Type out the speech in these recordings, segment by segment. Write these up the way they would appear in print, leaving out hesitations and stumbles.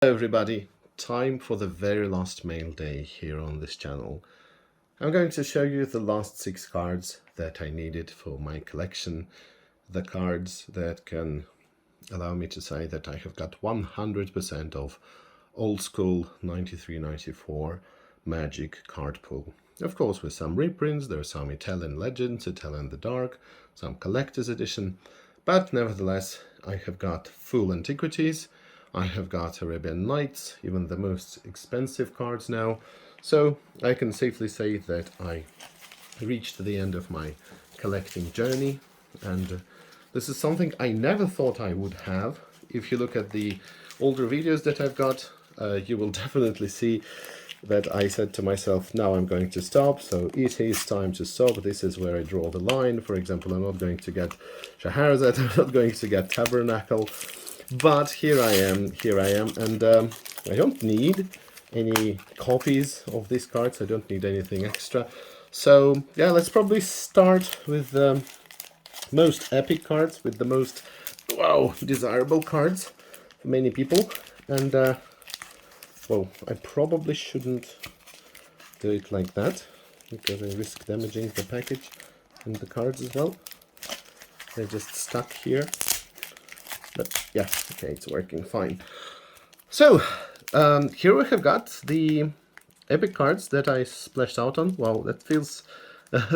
Hello everybody, time for the very last mail day here on this channel. I'm going to show you the last 6 cards that I needed for my collection. The cards that can allow me to say that I have got 100% of old school 93-94 Magic card pool. Of course with some reprints, there are some Italian Legends, Italian in the Dark, some Collector's Edition, but nevertheless I have got full antiquities. I have got Arabian Nights, even the most expensive cards now, so I can safely say that I reached the end of my collecting journey, and this is something I never thought I would have. If you look at the older videos that I've got, you will definitely see that I said to myself, now I'm going to stop, so it is time to stop. This is where I draw the line. For example, I'm not going to get Shahrazad, I'm not going to get Tabernacle, but here I am, and I don't need any copies of these cards, I don't need anything extra. So yeah, let's probably start with the most epic cards, with the most, wow, desirable cards for many people. And well, I probably shouldn't do it like that, because I risk damaging the package and the cards as well. They're just stuck here. But yeah, okay, it's working fine. So, here we have got the epic cards that I splashed out on. Wow, that feels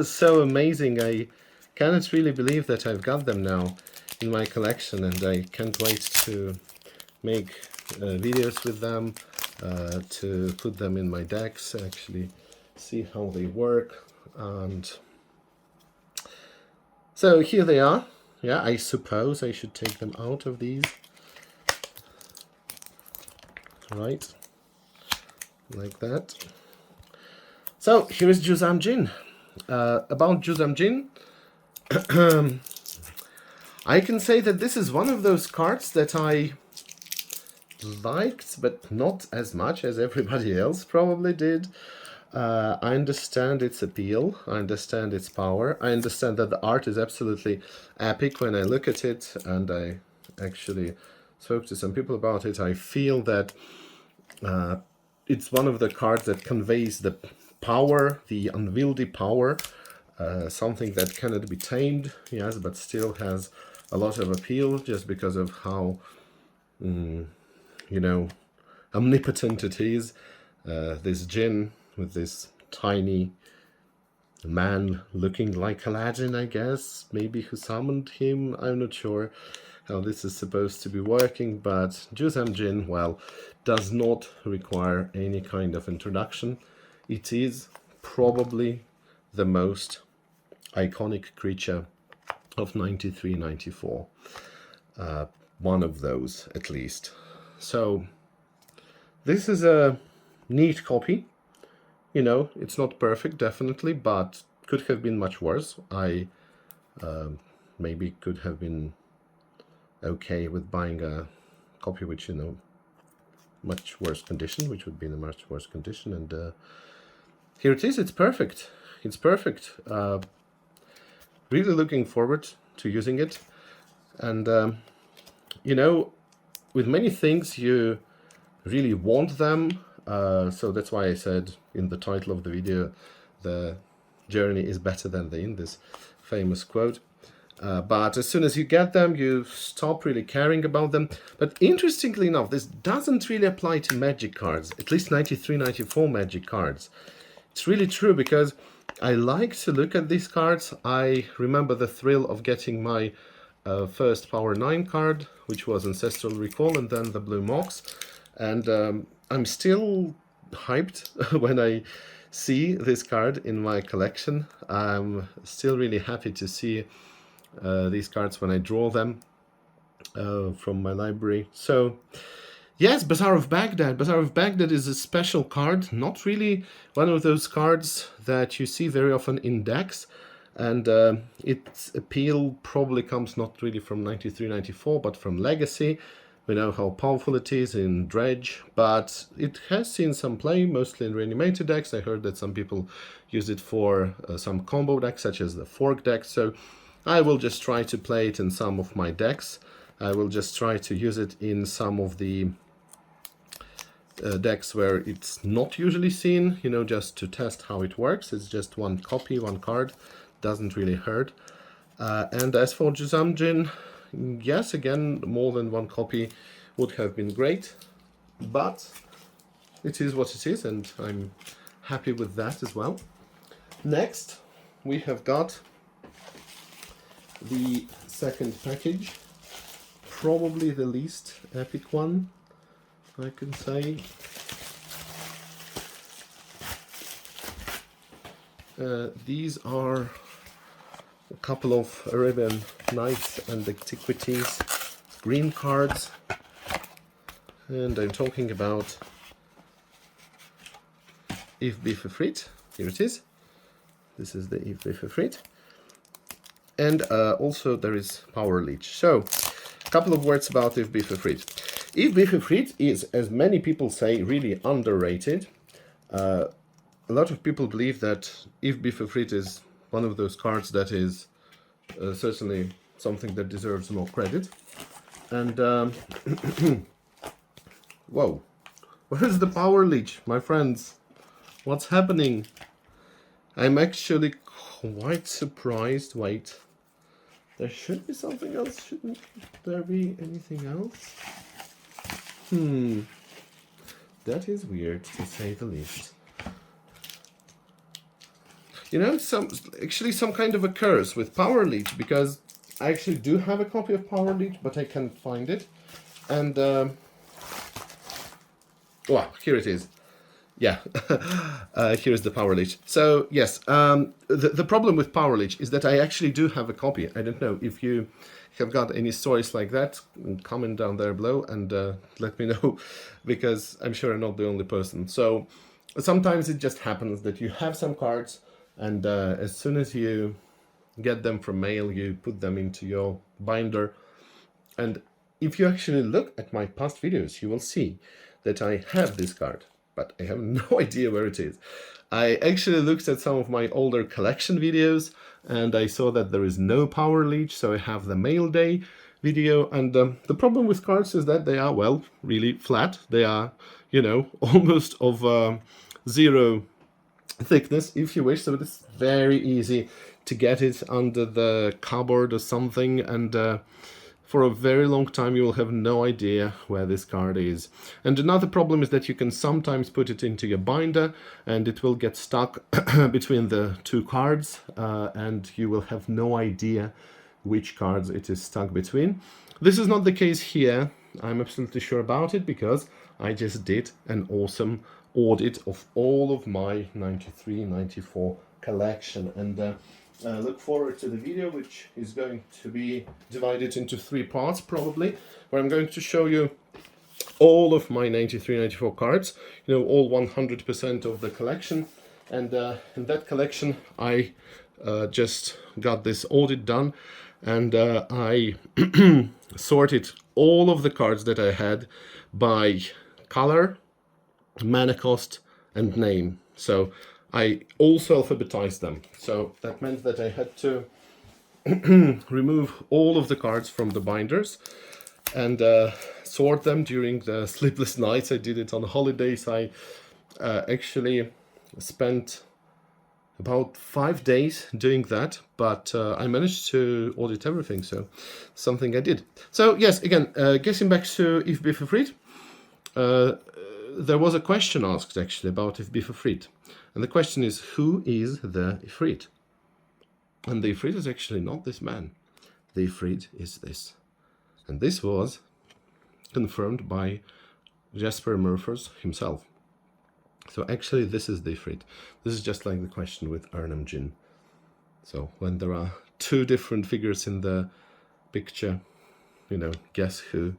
so amazing. I cannot really believe that I've got them now in my collection, and I can't wait to make videos with them, to put them in my decks, actually see how they work. And so here they are. Yeah, I suppose I should take them out of these. Right, like that. So here is Juzam Jin. About Juzam Jin, I can say that this is one of those cards that I liked, but not as much as everybody else probably did. I understand its appeal, I understand its power, I understand that the art is absolutely epic when I look at it, and I actually spoke to some people about it. I feel that it's one of the cards that conveys the power, the unwieldy power, something that cannot be tamed, yes, but still has a lot of appeal just because of how, you know, omnipotent it is. This Jin with this tiny man looking like Aladdin, I guess, maybe who summoned him. I'm not sure how this is supposed to be working, but Juzam Jin, well, does not require any kind of introduction. It is probably the most iconic creature of 93-94. One of those, at least. So this is a neat copy. You know, it's not perfect, definitely, but could have been much worse. I maybe could have been okay with buying a copy which, you know, much worse condition, which would be in a much worse condition. And here it is. It's perfect. It's perfect. Really looking forward to using it. And you know, with many things you really want them. So that's why I said in the title of the video, the journey is better than the end, this famous quote. But as soon as you get them, you stop really caring about them. But interestingly enough, this doesn't really apply to Magic cards, at least 93-94 Magic cards. It's really true, because I like to look at these cards. I remember the thrill of getting my first Power 9 card, which was Ancestral Recall, and then the Blue Mox. And I'm still hyped when I see this card in my collection. I'm still really happy to see these cards when I draw them from my library. So yes, Bazaar of Baghdad. Bazaar of Baghdad is a special card, not really one of those cards that you see very often in decks. And its appeal probably comes not really from 93-94, but from Legacy. We know how powerful it is in Dredge, but it has seen some play, mostly in reanimated decks. I heard that some people use it for some combo decks, such as the Fork deck. So I will just try to play it in some of my decks. I will just try to use it in some of the decks where it's not usually seen, you know, just to test how it works. It's just one copy, one card, doesn't really hurt. And as for Juzam Jin, yes, again, more than one copy would have been great, but it is what it is, and I'm happy with that as well. Next, we have got the second package, probably the least epic one, I can say. These are a couple of Arabian Nights and Antiquities green cards, and I'm talking about If Bifefrit. Here it is. This is the If Bifefrit. And also there is Power Leech. So, a couple of words about If Bifefrit. If Bifefrit is, as many people say, really underrated. A lot of people believe that If Bifefrit is one of those cards that is certainly something that deserves more credit. And whoa, where is the Power Leech, my friends? What's happening? I'm actually quite surprised. Wait, there should be something else. Shouldn't there be anything else? That is weird, to say the least. You know, some kind of a curse with Power Leech, because I actually do have a copy of Power Leech, but I can't find it. And well, here it is. Yeah, here's the Power Leech. So yes, the problem with Power Leech is that I actually do have a copy. I don't know if you have got any stories like that. Comment down there below and let me know, because I'm sure I'm not the only person. So sometimes it just happens that you have some cards, and as soon as you get them from mail, you put them into your binder. And if you actually look at my past videos, you will see that I have this card, but I have no idea where it is. I actually looked at some of my older collection videos, and I saw that there is no Power Leech, so I have the mail day video. And the problem with cards is that they are, well, really flat. They are, you know, almost of zero thickness, if you wish, so it's very easy to get it under the cupboard or something, and for a very long time you will have no idea where this card is. And another problem is that you can sometimes put it into your binder and it will get stuck between the two cards, and you will have no idea which cards it is stuck between. This is not the case here. I'm absolutely sure about it, because I just did an awesome audit of all of my 93-94 collection, and look forward to the video, which is going to be divided into 3 parts probably, where I'm going to show you all of my 93-94 cards, you know, all 100% of the collection. And in that collection I just got this audit done, and I sorted all of the cards that I had by color, mana cost and name. So I also alphabetized them. So that meant that I had to remove all of the cards from the binders and sort them during the sleepless nights. I did it on holidays. I actually spent about 5 days doing that, but I managed to audit everything, so something I did. So yes, again, getting back to If Bifefrit, there was a question asked actually about If Bifefrit, and the question is, who is the Ifrit? And the Ifrit is actually not this man. The Ifrit is this. And this was confirmed by Jasper Murphers himself. So actually this is the Ifrit. This is just like the question with Arnhem Jinn. So when there are 2 different figures in the picture, you know, guess who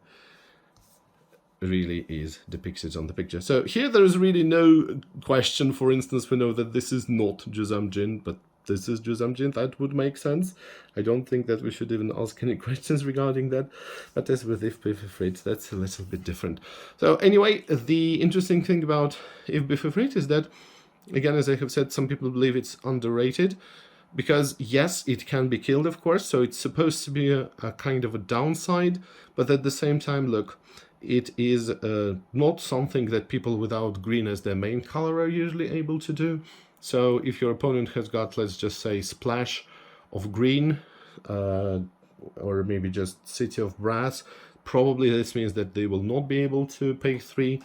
really is depicted on the picture. So here there is really no question. For instance, we know that this is not Juzam Jinn, but this is Juzam Jinn. That would make sense. I don't think that we should even ask any questions regarding that. But as with If Bifefrit, that's a little bit different. So anyway, the interesting thing about If Bifefrit is that, again, as I have said, some people believe it's underrated. Because yes, it can be killed, of course, so it's supposed to be a kind of a downside, but at the same time, look, it is not something that people without green as their main color are usually able to do. So if your opponent has got, let's just say, splash of green, or maybe just City of Brass, probably this means that they will not be able to pay 3.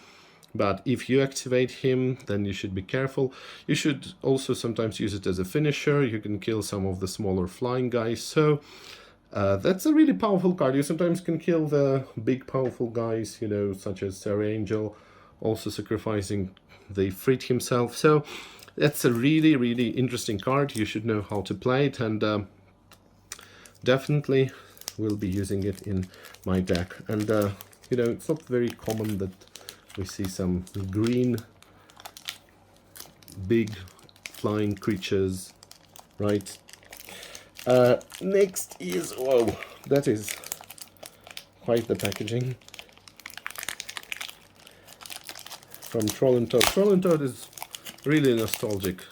But if you activate him, then you should be careful. You should also sometimes use it as a finisher. You can kill some of the smaller flying guys. So that's a really powerful card. You sometimes can kill the big powerful guys, you know, such as Sarah Angel, also sacrificing the Frit himself. So that's a really, really interesting card. You should know how to play it, and definitely will be using it in my deck. And you know, it's not very common that we see some green big flying creatures, right? Next is, whoa, that is quite the packaging. From Troll and Toad. Troll and Toad is really a nostalgic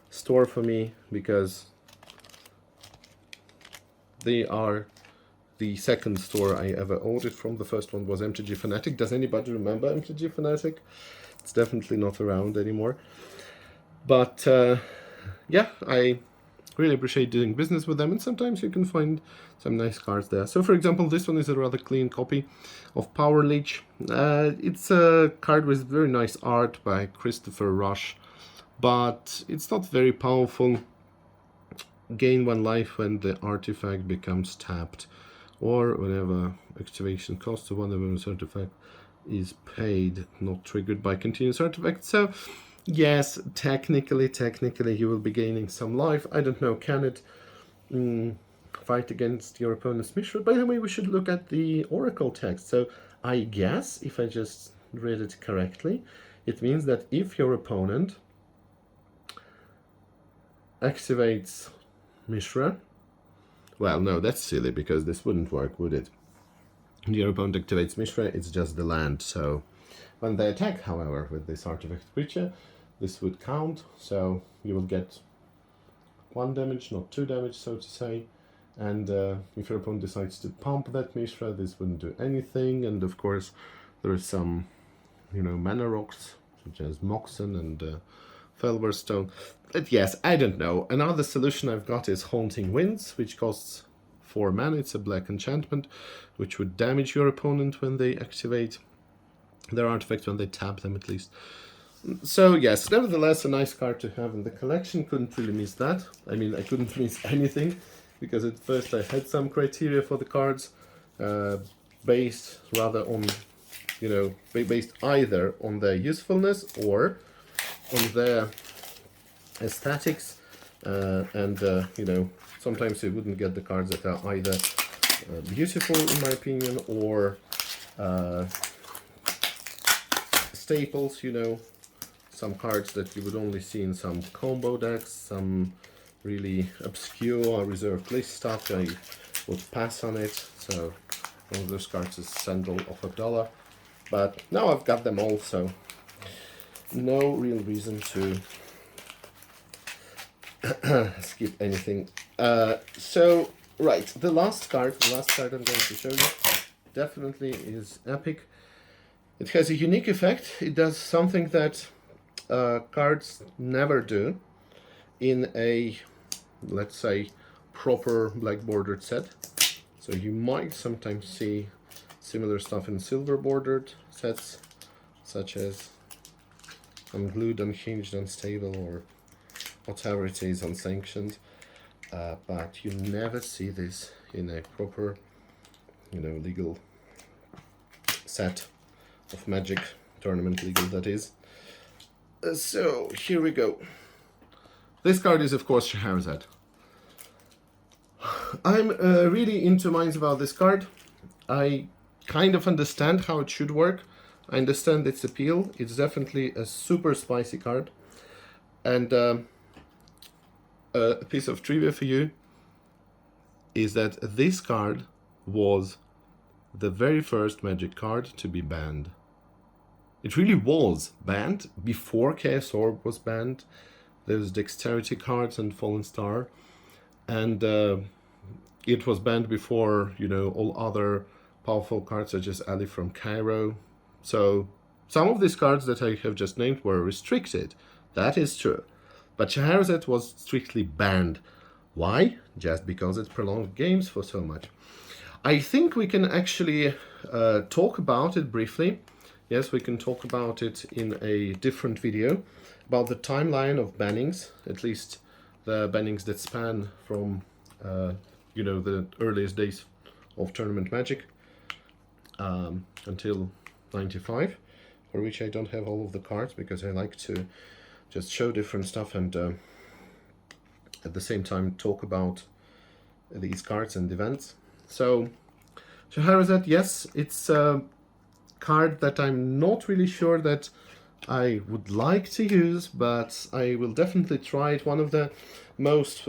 store for me because they are the second store I ever ordered from. The first one was MTG Fanatic. Does anybody remember MTG Fanatic? It's definitely not around anymore. But yeah, I really appreciate doing business with them, and sometimes you can find some nice cards there. So for example, this one is a rather clean copy of Power Leech. It's a card with very nice art by Christopher Rush, but it's not very powerful. Gain 1 life when the artifact becomes tapped, or whenever activation cost of one of an artifact is paid, not triggered by continuous artifact. So yes, technically you will be gaining some life. I don't know, can it fight against your opponent's Mishra? By the way, we should look at the Oracle text. So I guess, if I just read it correctly, it means that if your opponent activates Mishra, well, no, that's silly, because this wouldn't work, would it? Your opponent activates Mishra, it's just the land. So when they attack, however, with this artifact creature, this would count, so you will get 1 damage, not 2 damage, so to say. And if your opponent decides to pump that Mishra, this wouldn't do anything. And of course, there is some, you know, mana rocks, such as Moxen and Felverstone. But yes, I don't know. Another solution I've got is Haunting Winds, which costs 4 mana. It's a black enchantment, which would damage your opponent when they activate their artifact, when they tap them at least. So yes, nevertheless, a nice card to have in the collection. Couldn't really miss that. I mean, I couldn't miss anything, because at first I had some criteria for the cards, based rather on, you know, based either on their usefulness or on their aesthetics, and you know, sometimes you wouldn't get the cards that are either beautiful in my opinion, or staples, you know, some cards that you would only see in some combo decks, some really obscure reserved list stuff. I would pass on it. So one of those cards is Sandal of Abdallah, but now I've got them all, so no real reason to skip anything. So right, the last card I'm going to show you definitely is epic. It has a unique effect. It does something that cards never do in a, let's say, proper black bordered set. So you might sometimes see similar stuff in silver bordered sets, such as Unglued, Unhinged, Unstable, or whatever it is, Unsanctioned. But you never see this in a proper, you know, legal set of Magic, tournament legal, that is. So here we go. This card is, of course, Scheherazade. I'm really into minds about this card. I kind of understand how it should work. I understand its appeal. It's definitely a super spicy card. And a piece of trivia for you is that this card was the very first Magic card to be banned. It really was banned before Chaos Orb was banned. There's Dexterity cards and Fallen Star, and it was banned before, you know, all other powerful cards such as Ali from Cairo. So some of these cards that I have just named were restricted. That is true. But Scheherazade was strictly banned. Why? Just because it prolonged games for so much. I think we can actually talk about it briefly. Yes, we can talk about it in a different video about the timeline of bannings, at least the bannings that span from the earliest days of tournament magic until 95, for which I don't have all of the cards because I like to just show different stuff and at the same time talk about these cards and events. So Scheherazade, yes, it's a card that I'm not really sure that I would like to use, but I will definitely try it. One of the most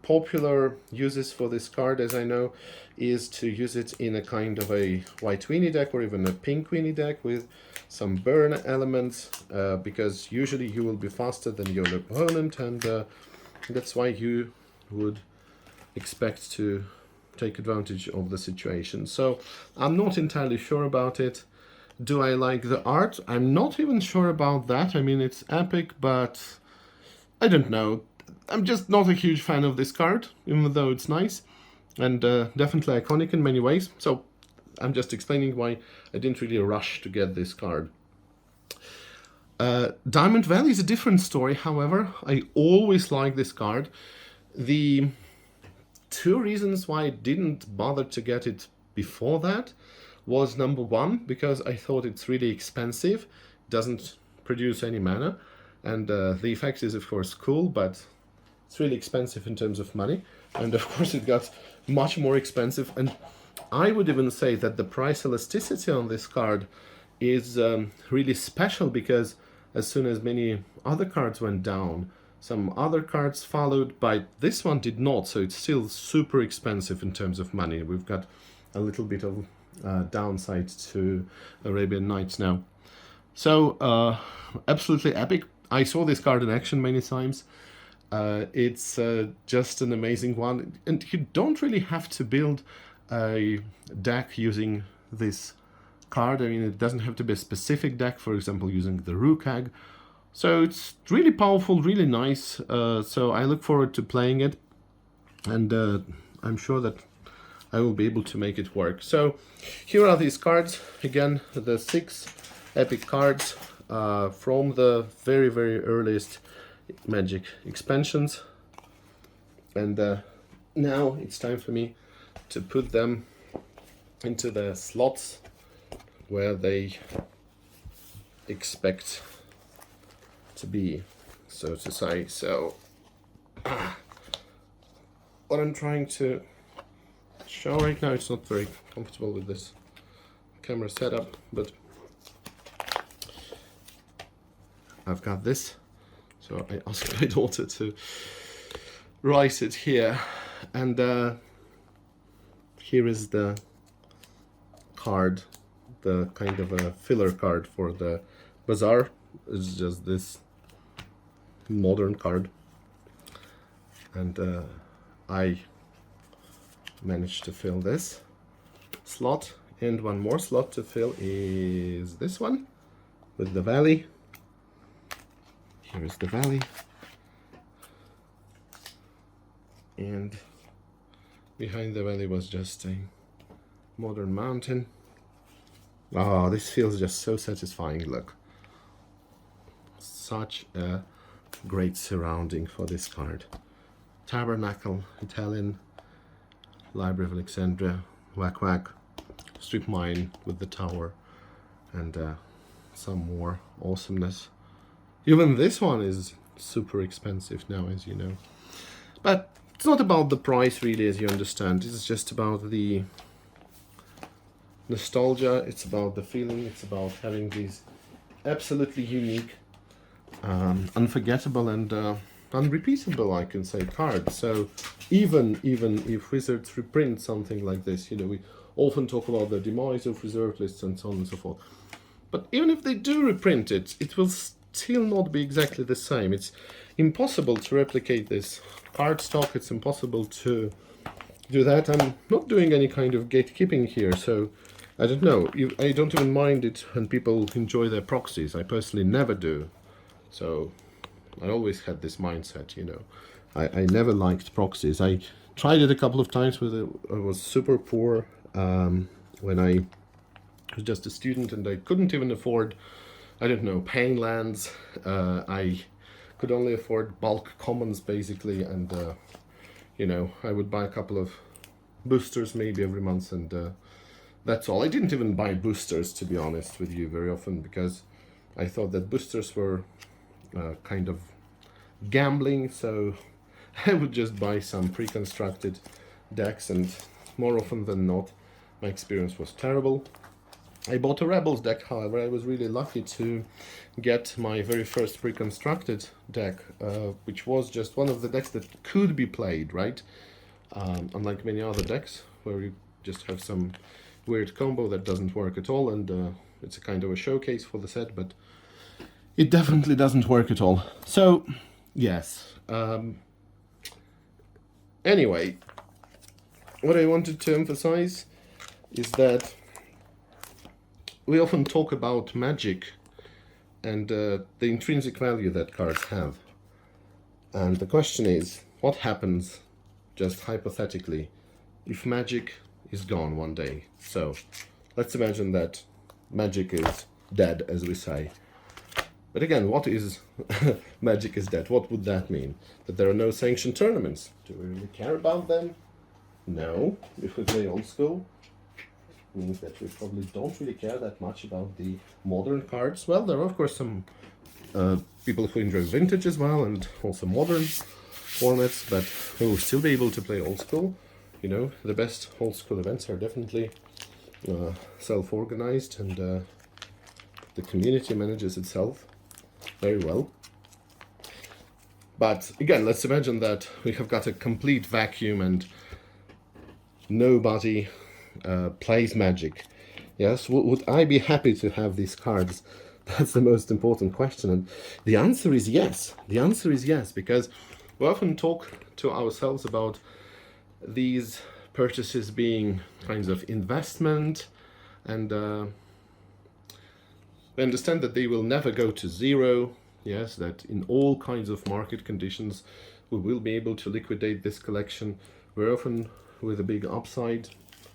popular uses for this card, as I know, is to use it in a kind of a white Weenie deck or even a pink Weenie deck with some burn elements, because usually you will be faster than your opponent, and that's why you would expect to take advantage of the situation. So I'm not entirely sure about it. Do I like the art? I'm not even sure about that. I mean, it's epic, but I don't know. I'm just not a huge fan of this card, even though it's nice and definitely iconic in many ways. So I'm just explaining why I didn't really rush to get this card. Diamond Valley is a different story, however. I always like this card. The two reasons why I didn't bother to get it before that was, number one, because I thought it's really expensive, doesn't produce any mana, and the effect is of course cool, but it's really expensive in terms of money, and of course it got much more expensive, and I would even say that the price elasticity on this card is really special, because as soon as many other cards went down, some other cards followed, but this one did not, so it's still super expensive in terms of money. We've got a little bit of downside to Arabian Nights now. So absolutely epic. I saw this card in action many times. It's just an amazing one, and you don't really have to build a deck using this card. I mean, it doesn't have to be a specific deck, for example using the Rukag. So it's really powerful, really nice. So I look forward to playing it, and I'm sure that I will be able to make it work. So here are these cards. Again, the 6 epic cards from the very, very earliest Magic expansions. And now it's time for me to put them into the slots where they expect to be, so to say. So what I'm trying to show right now, it's not very comfortable with this camera setup, but I've got this, so I asked my daughter to write it here, and here is the card, the kind of a filler card for the Bazaar. It's just this modern card, and I managed to fill this slot, and one more slot to fill is this one with the Valley. Here is the Valley, and behind the Valley was just a modern mountain. Oh, this feels just so satisfying. Look, such a great surrounding for this card. Tabernacle, Italian, Library of Alexandria, Whack Whack, Strip Mine with the tower, and some more awesomeness. Even this one is super expensive now, as you know. But it's not about the price really, as you understand. It's just about the nostalgia, it's about the feeling, it's about having these absolutely unique, unforgettable and unrepeatable, I can say, cards. So even if Wizards reprint something like this, you know, we often talk about the demise of reserve lists and so on and so forth. But even if they do reprint it, it will still not be exactly the same. It's impossible to replicate this card stock. It's impossible to do that. I'm not doing any kind of gatekeeping here, so I don't know. I don't even mind it when people enjoy their proxies. I personally never do. So I always had this mindset, you know. I never liked proxies. I tried it a couple of times with it. I was super poor when I was just a student, and I couldn't even afford, I don't know, paying lands. I could only afford bulk commons basically, and you know, I would buy a couple of boosters maybe every month, and that's all. I didn't even buy boosters, to be honest with you, very often, because I thought that boosters were kind of gambling, so I would just buy some pre-constructed decks, and more often than not, my experience was terrible. I bought a Rebels deck, however. I was really lucky to get my very first pre-constructed deck, which was just one of the decks that could be played, right? Unlike many other decks, where you just have some weird combo that doesn't work at all, and it's a kind of a showcase for the set, but it definitely doesn't work at all. So, yes. Anyway, what I wanted to emphasize is that we often talk about magic and the intrinsic value that cards have. And the question is, what happens, just hypothetically, if magic is gone one day? So, let's imagine that magic is dead, as we say. But again, what is magic is dead? What would that mean? That there are no sanctioned tournaments? Do we really care about them? No. If we play old school, it means that we probably don't really care that much about the modern cards. Well, there are of course some people who enjoy vintage as well, and also modern formats, but who will still be able to play old school. You know, the best old school events are definitely self-organized, and the community manages itself very well. But again, let's imagine that we have got a complete vacuum and nobody plays magic. Yes, would I be happy to have these cards? That's the most important question, and the answer is yes. The answer is yes, because we often talk to ourselves about these purchases being kinds of investment, and we understand that they will never go to zero. Yes, that in all kinds of market conditions we will be able to liquidate this collection, very often with a big upside.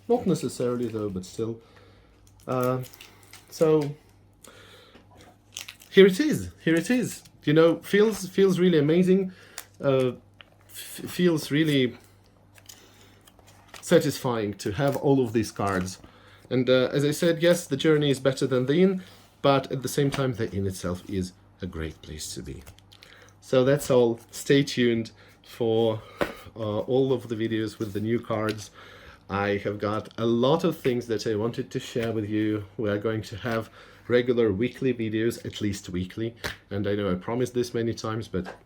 Not necessarily though, but still. So here it is. Here it is. You know, feels really amazing. Feels really satisfying to have all of these cards. And as I said, yes, the journey is better than the inn, but at the same time, the inn itself is a great place to be. So that's all. Stay tuned for all of the videos with the new cards. I have got a lot of things that I wanted to share with you. We are going to have regular weekly videos, at least weekly. And I know I promised this many times, but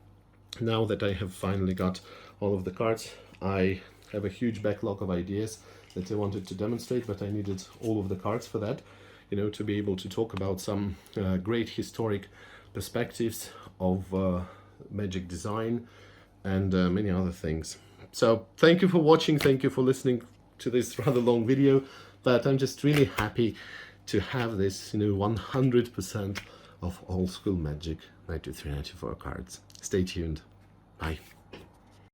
now that I have finally got all of the cards, I have a huge backlog of ideas that I wanted to demonstrate, but I needed all of the cards for that, you know, to be able to talk about some great historic perspectives of magic design and many other things. So thank you for watching, thank you for listening to this rather long video, but I'm just really happy to have this, you know, 100% of old school magic 93-94 cards. Stay tuned. Bye.